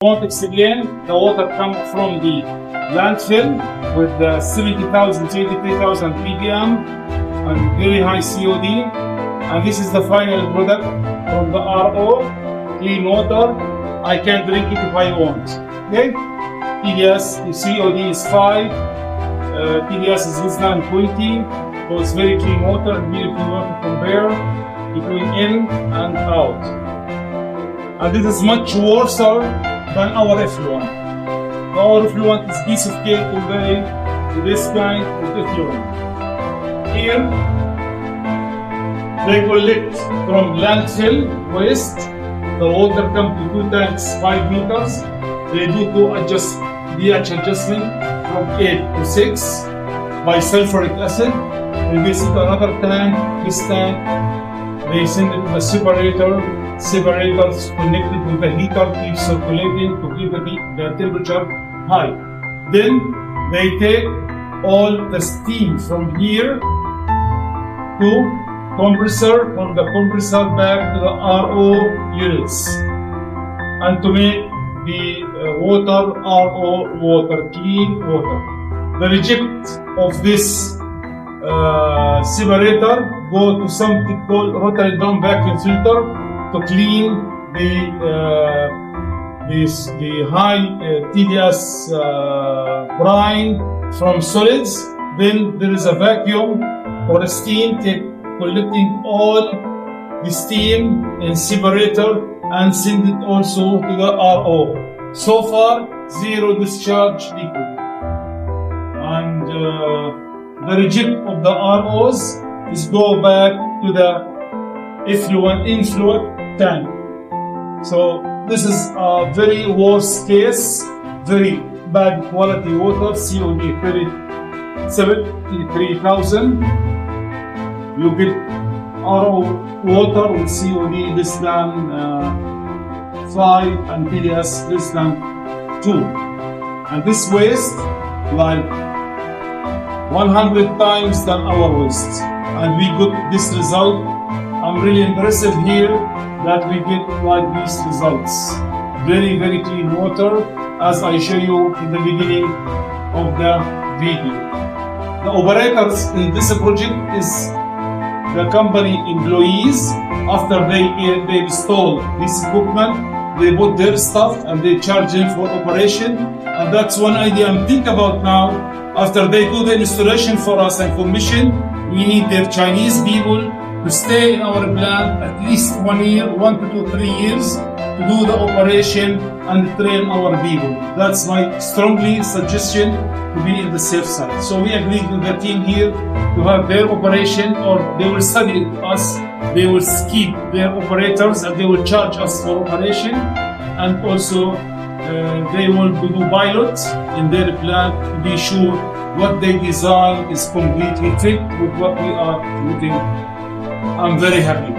Won't explain, the water comes from the landfill with 70,000 to 83,000 ppm and very high COD. And this is the final product from the RO, clean water. I can drink it if I want. Okay? TDS, the COD is 5, TDS is less than 20, so it's very clean water and very clean water to compare between in and out. And this is much worse than our effluent. Our effluent is piece of cake compared to this kind of effluent. Here, they collect from landfill waste. The water comes to 2 tanks, 5 meters. They do to adjust pH adjustment from 8 to 6 by sulfuric acid. They visit another tank, this tank. They send it to the separators connected with the heater, keep circulating to keep the temperature high. Then they take all the steam from here to compressor, from the compressor back to the RO units, and to make the water RO water, clean water. The reject of this separator go to something called rotary drum vacuum filter to clean the high TDS brine from solids. Then there is a vacuum or a steam collecting all the steam in separator and send it also to the RO. So far, zero discharge liquid. And the reject of the ROs is go back to the influent tank. So this is a very worst case, very bad quality water, COD 73,000. You get RO water with COD less than 5 and TDS less than 2. And this waste like 100 times than our waste. And we got this result. I'm really impressive here that we get like these results. Very, very clean water, as I show you in the beginning of the video. The operators in this project is the company employees. After they install this equipment, they put their stuff and they charge them for operation. And that's one idea I'm thinking about now. After they do the installation for us and commission, we need their Chinese people to stay in our plant at least 1 year, 1 to 3 years, to do the operation and train our people. That's my strongly suggestion to be in the safe side. So we agreed with the team here to have their operation, or they will study us, they will skip their operators and they will charge us for operation, and also they will do pilots in their plant to be sure what they design is completely fit with what we are looking. I'm very happy.